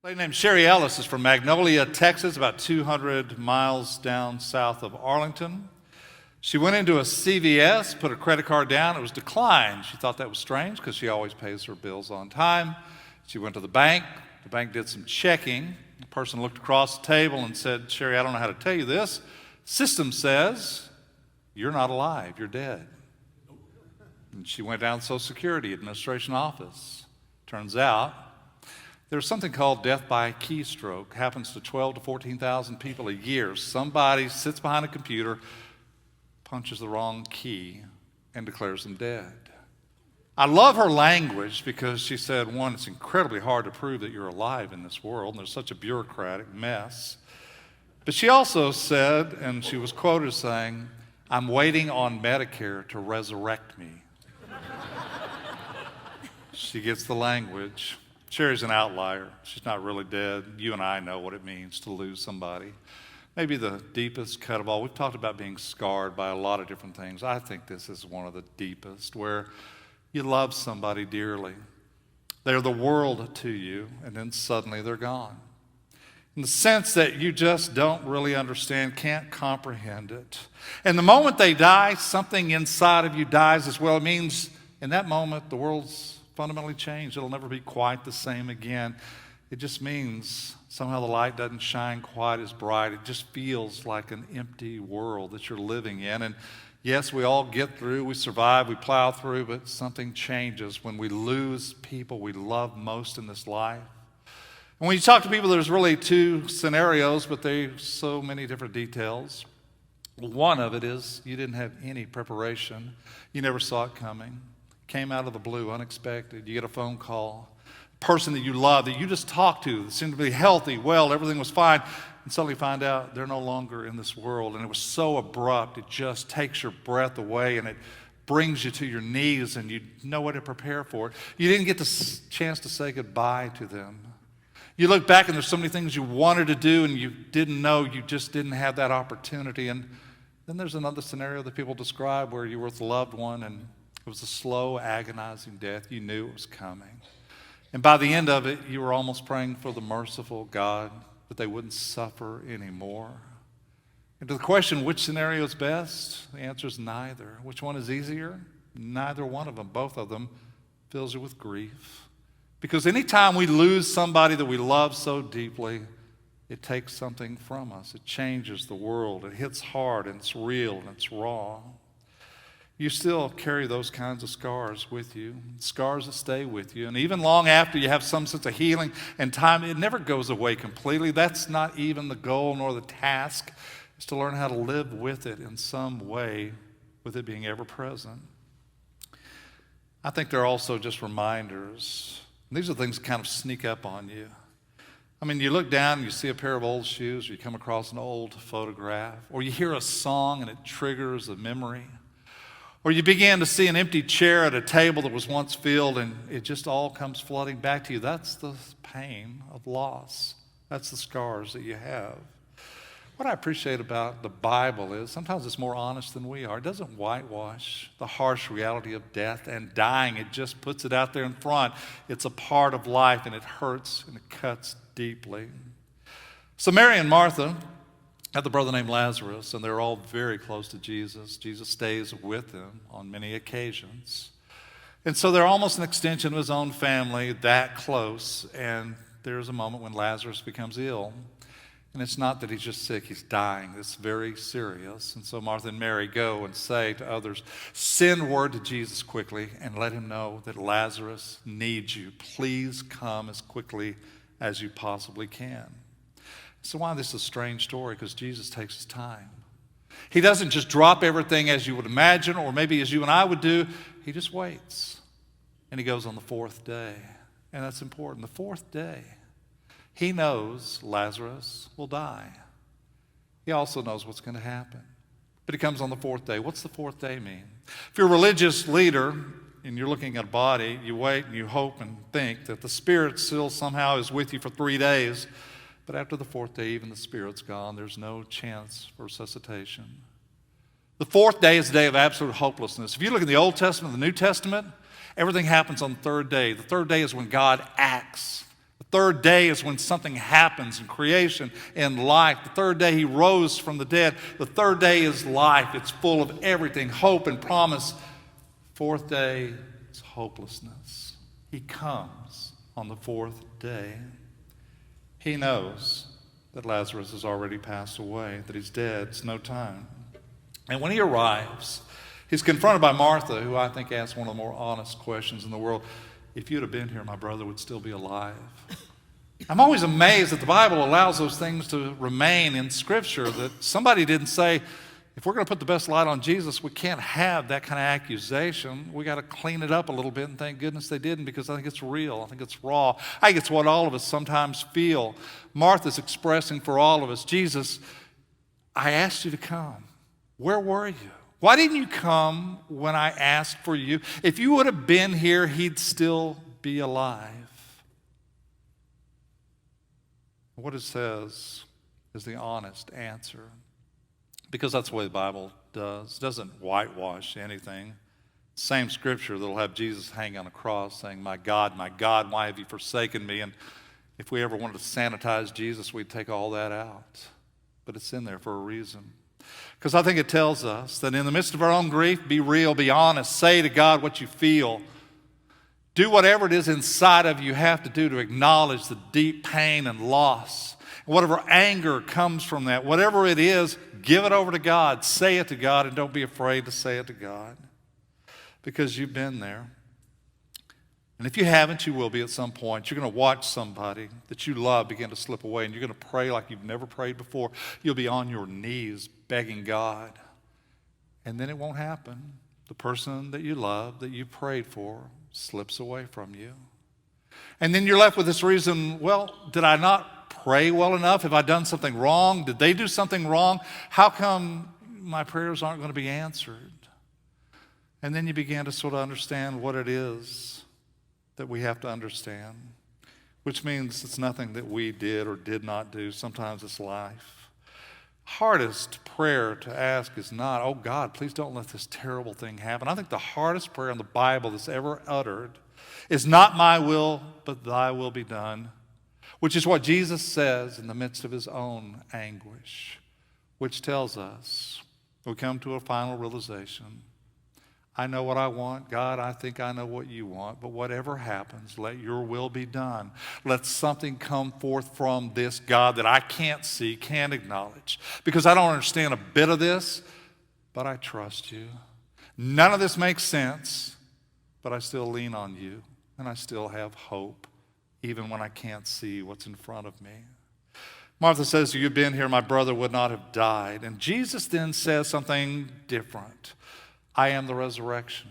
A lady named Sherry Ellis is from Magnolia, Texas, about 200 miles down south of Arlington. She went into a CVS, put her credit card down. It was declined. She thought that was strange because she always pays her bills on time. She went to the bank. The bank did some checking. The person looked across the table and said, "Sherry, I don't know how to tell you this. System says you're not alive. You're dead." And she went down to the Social Security Administration office. Turns out there's something called death by keystroke. Happens to 12 to 14,000 people a year. Somebody sits behind a computer, punches the wrong key, and declares them dead. I love her language because she said, one, it's incredibly hard to prove that you're alive in this world, and there's such a bureaucratic mess. But she also said, and she was quoted as saying, "I'm waiting on Medicare to resurrect me." She gets the language. Sherry's an outlier. She's not really dead. You and I know what it means to lose somebody. Maybe the deepest cut of all. We've talked about being scarred by a lot of different things. I think this is one of the deepest, where you love somebody dearly. They're the world to you, and then suddenly they're gone. In the sense that you just don't really understand, can't comprehend it. And the moment they die, something inside of you dies as well. It means in that moment, the world's fundamentally changed. It'll never be quite the same again. It just means somehow the light doesn't shine quite as bright. It just feels like an empty world that you're living in. And yes, we all get through, we survive, we plow through, but something changes when we lose people we love most in this life. And when you talk to people, there's really two scenarios, but there's so many different details. One of it is you didn't have any preparation. You never saw it coming. Came out of the blue, unexpected. You get a phone call. A person that you love, that you just talked to, that seemed to be healthy, well, everything was fine, and suddenly find out they're no longer in this world. And it was so abrupt, it just takes your breath away, and it brings you to your knees, and you know what to prepare for it. You didn't get the chance to say goodbye to them. You look back, and there's so many things you wanted to do, and you didn't know, you just didn't have that opportunity. And then there's another scenario that people describe where you were with a loved one, and it was a slow, agonizing death. You knew it was coming. And by the end of it, you were almost praying for the merciful God that they wouldn't suffer anymore. And to the question, which scenario is best? The answer is neither. Which one is easier? Neither one of them. Both of them fills you with grief. Because anytime we lose somebody that we love so deeply, it takes something from us. It changes the world. It hits hard, and it's real, and it's raw. You still carry those kinds of scars with you, scars that stay with you. And even long after you have some sense of healing and time, it never goes away completely. That's not even the goal nor the task. It's to learn how to live with it in some way, with it being ever present. I think they're also just reminders. And these are things that kind of sneak up on you. I mean, you look down and you see a pair of old shoes, or you come across an old photograph, or you hear a song and it triggers a memory. Or you begin to see an empty chair at a table that was once filled, and it just all comes flooding back to you. That's the pain of loss. That's the scars that you have. What I appreciate about the Bible is sometimes it's more honest than we are. It doesn't whitewash the harsh reality of death and dying. It just puts it out there in front. It's a part of life, and it hurts and it cuts deeply. So Mary and Martha had a brother named Lazarus, and they're all very close to Jesus. Jesus stays with them on many occasions. And so they're almost an extension of his own family, that close. And there's a moment when Lazarus becomes ill. And it's not that he's just sick, he's dying. It's very serious. And so Martha and Mary go and say to others, "Send word to Jesus quickly and let him know that Lazarus needs you. Please come as quickly as you possibly can." So why this is a strange story? Because Jesus takes his time. He doesn't just drop everything as you would imagine, or maybe as you and I would do. He just waits. And he goes on the fourth day. And that's important. The fourth day. He knows Lazarus will die. He also knows what's going to happen. But he comes on the fourth day. What's the fourth day mean? If you're a religious leader and you're looking at a body, you wait and you hope and think that the spirit still somehow is with you for 3 days. But after the fourth day, even the spirit's gone. There's no chance for resuscitation. The fourth day is the day of absolute hopelessness. If you look in the Old Testament and the New Testament, everything happens on the third day. The third day is when God acts. The third day is when something happens in creation and life. The third day he rose from the dead. The third day is life. It's full of everything, hope and promise. Fourth day is hopelessness. He comes on the fourth day. He knows that Lazarus has already passed away, that he's dead. It's no time. And when he arrives, he's confronted by Martha, who I think asks one of the more honest questions in the world. If you'd have been here, my brother would still be alive. I'm always amazed that the Bible allows those things to remain in Scripture, that somebody didn't say, if we're going to put the best light on Jesus, we can't have that kind of accusation. We got to clean it up a little bit, and thank goodness they didn't, because I think it's real. I think it's raw. I think it's what all of us sometimes feel. Martha's expressing for all of us, Jesus, I asked you to come. Where were you? Why didn't you come when I asked for you? If you would have been here, he'd still be alive. What it says is the honest answer, because that's the way the Bible does. It doesn't whitewash anything. Same scripture that'll have Jesus hang on a cross saying, my God, why have you forsaken me? And if we ever wanted to sanitize Jesus, we'd take all that out. But it's in there for a reason. Because I think it tells us that in the midst of our own grief, be real, be honest, say to God what you feel. Do whatever it is inside of you have to do to acknowledge the deep pain and loss. Whatever anger comes from that, whatever it is, give it over to God. Say it to God, and don't be afraid to say it to God, because you've been there. And if you haven't, you will be at some point. You're going to watch somebody that you love begin to slip away, and you're going to pray like you've never prayed before. You'll be on your knees begging God, and then it won't happen. The person that you love, that you prayed for, slips away from you. And then you're left with this reason, well, did I not pray well enough? Have I done something wrong? Did they do something wrong? How come my prayers aren't going to be answered? And then you begin to sort of understand what it is that we have to understand, which means it's nothing that we did or did not do. Sometimes it's life. Hardest prayer to ask is not, oh God, please don't let this terrible thing happen. I think the hardest prayer in the Bible that's ever uttered is not my will, but thy will be done, which is what Jesus says in the midst of his own anguish, which tells us we come to a final realization. I know what I want. God, I think I know what you want. But whatever happens, let your will be done. Let something come forth from this, God, that I can't see, can't acknowledge. Because I don't understand a bit of this, but I trust you. None of this makes sense, but I still lean on you. And I still have hope, even when I can't see what's in front of me. Martha says, if you'd been here, my brother would not have died. And Jesus then says something different. I am the resurrection.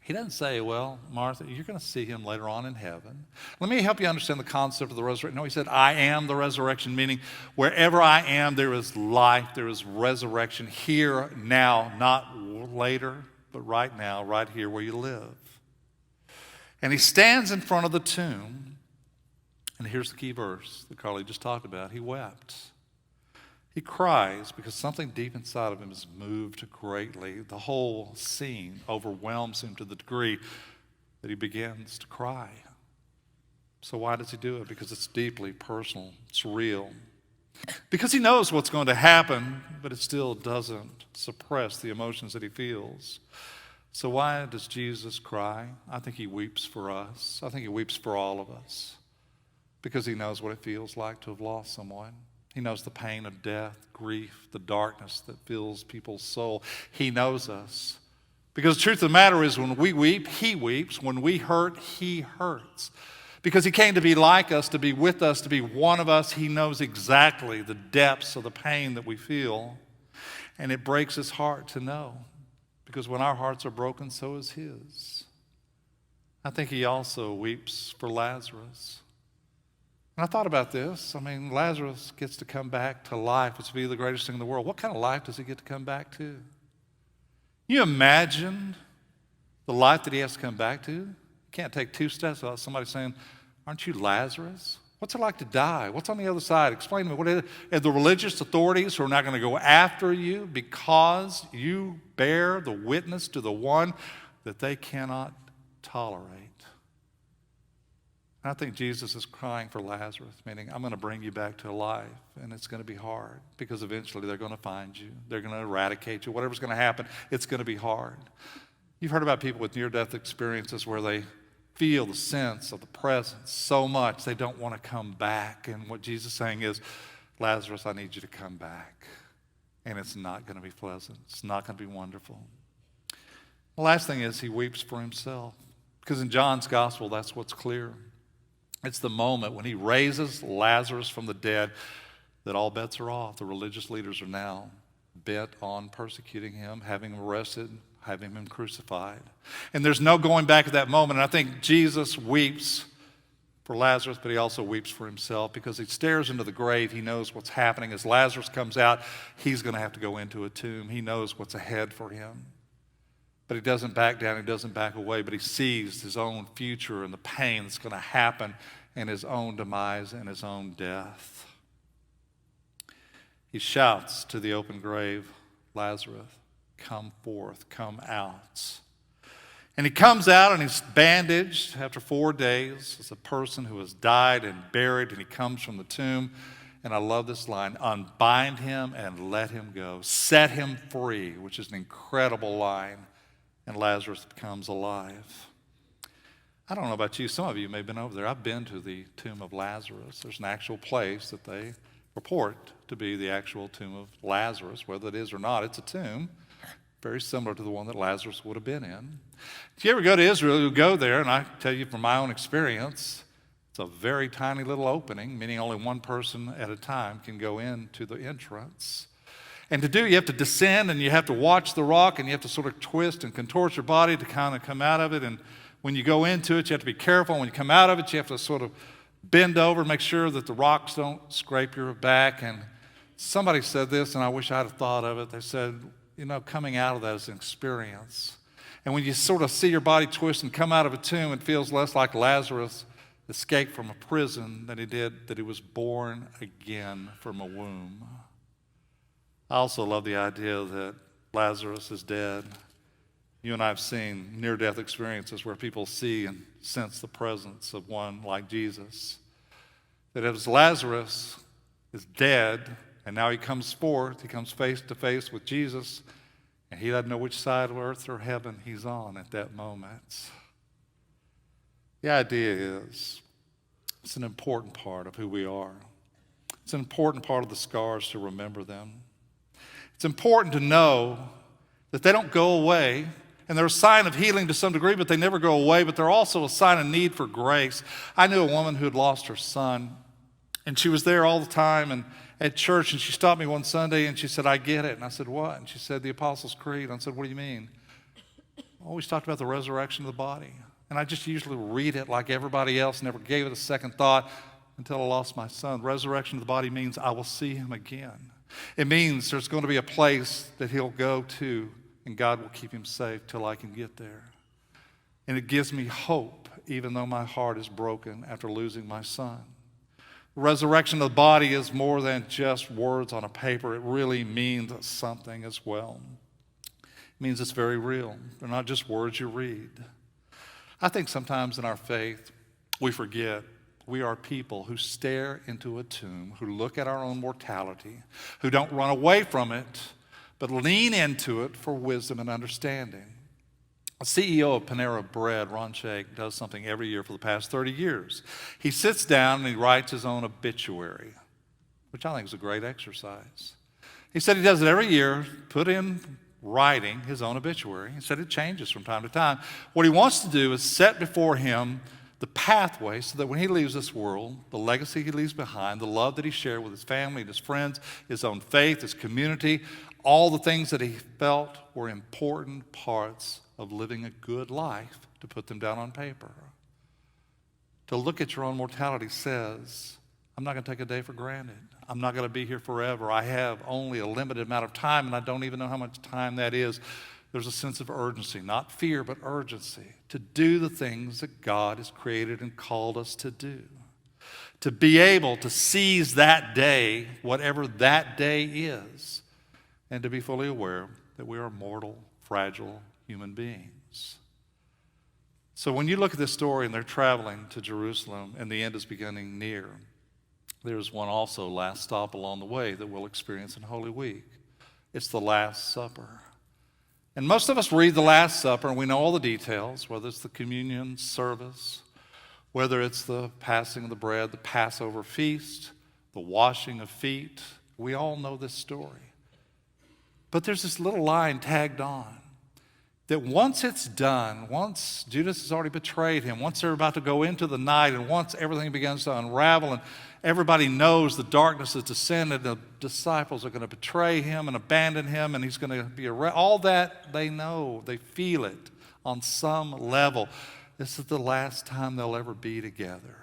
He doesn't say, well, Martha, you're going to see him later on in heaven. Let me help you understand the concept of the resurrection. No, he said, I am the resurrection, meaning wherever I am, there is life, there is resurrection here, now, not later, but right now, right here where you live. And he stands in front of the tomb, and here's the key verse that Carly just talked about. He wept. He cries because something deep inside of him is moved greatly. The whole scene overwhelms him to the degree that he begins to cry. So why does he do it? Because it's deeply personal. It's real. Because he knows what's going to happen, but it still doesn't suppress the emotions that he feels. So why does Jesus cry? I think he weeps for us. I think he weeps for all of us. Because he knows what it feels like to have lost someone. He knows the pain of death, grief, the darkness that fills people's soul. He knows us. Because the truth of the matter is, when we weep, he weeps. When we hurt, he hurts. Because he came to be like us, to be with us, to be one of us. He knows exactly the depths of the pain that we feel. And it breaks his heart to know. Because when our hearts are broken, so is his. I think he also weeps for Lazarus. And I thought about this. I mean, Lazarus gets to come back to life, which would be the greatest thing in the world. What kind of life does he get to come back to? Can you imagine the life that he has to come back to? You can't take two steps without somebody saying, aren't you Lazarus? What's it like to die? What's on the other side? Explain to me. What is it? And the religious authorities who are not going to go after you because you bear the witness to the one that they cannot tolerate. And I think Jesus is crying for Lazarus, meaning I'm going to bring you back to life, and it's going to be hard because eventually they're going to find you. They're going to eradicate you. Whatever's going to happen, it's going to be hard. You've heard about people with near-death experiences where they feel the sense of the presence so much they don't want to come back. And what Jesus is saying is, Lazarus, I need you to come back. And it's not going to be pleasant. It's not going to be wonderful. The last thing is he weeps for himself. Because in John's gospel, that's what's clear. It's the moment when he raises Lazarus from the dead that all bets are off. The religious leaders are now bent on persecuting him, having him arrested, having him crucified. And there's no going back at that moment. And I think Jesus weeps for Lazarus, but he also weeps for himself because he stares into the grave. He knows what's happening. As Lazarus comes out, he's going to have to go into a tomb. He knows what's ahead for him. But he doesn't back down. He doesn't back away, but he sees his own future and the pain that's going to happen and his own demise and his own death. He shouts to the open grave, Lazarus, come forth, come out. And he comes out and he's bandaged after 4 days as a person who has died and buried, and he comes from the tomb. And I love this line, unbind him and let him go. Set him free, which is an incredible line. And Lazarus becomes alive. I don't know about you. Some of you may have been over there. I've been to the tomb of Lazarus. There's an actual place that they report to be the actual tomb of Lazarus. Whether it is or not, it's a tomb very similar to the one that Lazarus would have been in. If you ever go to Israel, you go there, and I tell you from my own experience, it's a very tiny little opening, meaning only one person at a time can go into the entrance. And to do, you have to descend, and you have to watch the rock, and you have to sort of twist and contort your body to kind of come out of it. And when you go into it, you have to be careful. When you come out of it, you have to sort of bend over, make sure that the rocks don't scrape your back. And somebody said this, and I wish I'd have thought of it. They said, you know, coming out of that is an experience. And when you sort of see your body twist and come out of a tomb, it feels less like Lazarus escaped from a prison than he did that he was born again from a womb. I also love the idea that Lazarus is dead. You and I have seen near-death experiences where people see and sense the presence of one like Jesus. That as Lazarus is dead, and now he comes forth, he comes face to face with Jesus, and he doesn't know which side of earth or heaven he's on at that moment. The idea is, it's an important part of who we are. It's an important part of the scars to remember them. It's important to know that they don't go away, and they're a sign of healing to some degree, but they never go away, but they're also a sign of need for grace. I knew a woman who had lost her son, and she was there all the time and at church, and she stopped me one Sunday, and she said, I get it. And I said, what? And she said, the Apostles' Creed. And I said, what do you mean? I always talked about the resurrection of the body. And I just usually read it like everybody else, never gave it a second thought until I lost my son. Resurrection of the body means I will see him again. It means there's going to be a place that he'll go to, and God will keep him safe till I can get there. And it gives me hope, even though my heart is broken after losing my son. The resurrection of the body is more than just words on a paper. It really means something as well. It means it's very real. They're not just words you read. I think sometimes in our faith, we forget we are people who stare into a tomb, who look at our own mortality, who don't run away from it, but lean into it for wisdom and understanding. The CEO of Panera Bread, Ron Shaich, does something every year for the past 30 years. He sits down and he writes his own obituary, which I think is a great exercise. He said he does it every year, put in writing his own obituary. He said it changes from time to time. What he wants to do is set before him the pathway so that when he leaves this world, the legacy he leaves behind, the love that he shared with his family and his friends, his own faith, his community, all the things that he felt were important parts of living a good life, to put them down on paper. To look at your own mortality says, I'm not going to take a day for granted. I'm not going to be here forever. I have only a limited amount of time, and I don't even know how much time that is. There's a sense of urgency, not fear, but urgency, to do the things that God has created and called us to do. To be able to seize that day, whatever that day is, and to be fully aware that we are mortal, fragile human beings. So when you look at this story and they're traveling to Jerusalem and the end is beginning near, there's one also last stop along the way that we'll experience in Holy Week. It's the Last Supper. And most of us read the Last Supper and we know all the details, whether it's the communion service, whether it's the passing of the bread, the Passover feast, the washing of feet. We all know this story. But there's this little line tagged on that once it's done, once Judas has already betrayed him, once they're about to go into the night, and once everything begins to unravel, and everybody knows the darkness has descended, the disciples are going to betray him and abandon him, and he's going to be arrested. All that they know, they feel it on some level. This is the last time they'll ever be together.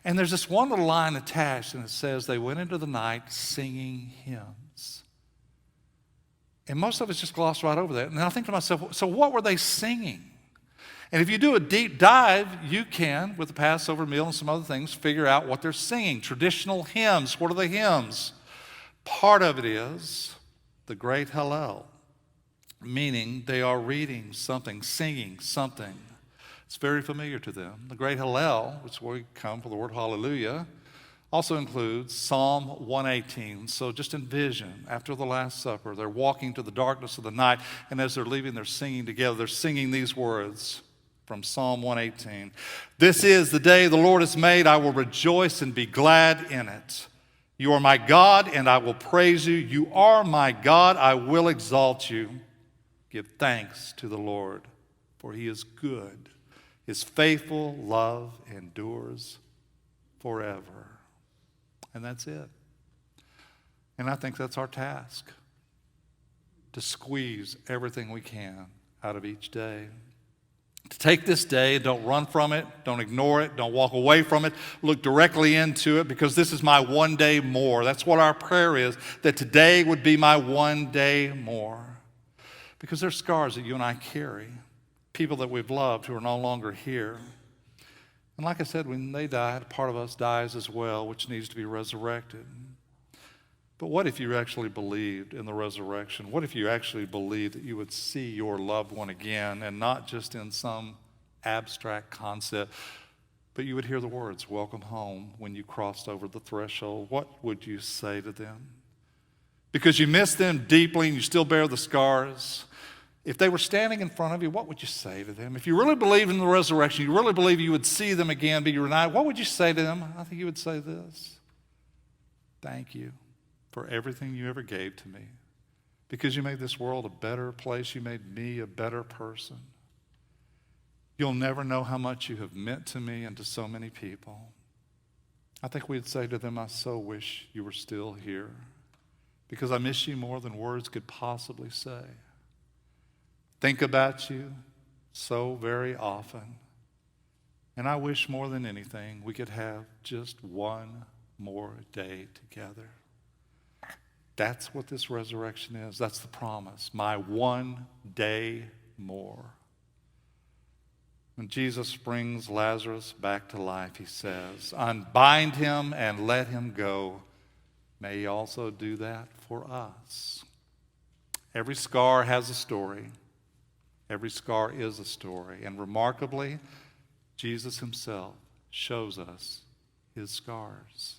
And there's this one little line attached, and it says, they went into the night singing hymns. And most of us just gloss right over that. And then I think to myself, so what were they singing? And if you do a deep dive, you can, with the Passover meal and some other things, figure out what they're singing. Traditional hymns. What are the hymns? Part of it is the great Hallel, meaning they are reading something, singing something. It's very familiar to them. The great Hallel, which is where we come for the word hallelujah, also includes Psalm 118. So just envision, after the Last Supper, they're walking to the darkness of the night, and as they're leaving, they're singing together. They're singing these words from Psalm 118. This is the day the Lord has made. I will rejoice and be glad in it. You are my God, and I will praise you. You are my God. I will exalt you. Give thanks to the Lord, for he is good. His faithful love endures forever. And that's it. And I think that's our task, to squeeze everything we can out of each day. To take this day, don't run from it, don't ignore it, don't walk away from it, look directly into it, because this is my one day more. That's what our prayer is, that today would be my one day more. Because there's scars that you and I carry, people that we've loved who are no longer here. And like I said, when they die, a part of us dies as well, which needs to be resurrected. But what if you actually believed in the resurrection? What if you actually believed that you would see your loved one again, and not just in some abstract concept, but you would hear the words, welcome home, when you crossed over the threshold? What would you say to them? Because you miss them deeply and you still bear the scars. If they were standing in front of you, what would you say to them? If you really believe in the resurrection, you really believe you would see them again, be reunited, what would you say to them? I think you would say this: thank you for everything you ever gave to me, because you made this world a better place. You made me a better person. You'll never know how much you have meant to me and to so many people. I think we'd say to them, I so wish you were still here, because I miss you more than words could possibly say. Think about you so very often. And I wish more than anything we could have just one more day together. That's what this resurrection is. That's the promise. My one day more. When Jesus brings Lazarus back to life, he says, unbind him and let him go. May he also do that for us. Every scar has a story. Every scar is a story. And remarkably, Jesus himself shows us his scars.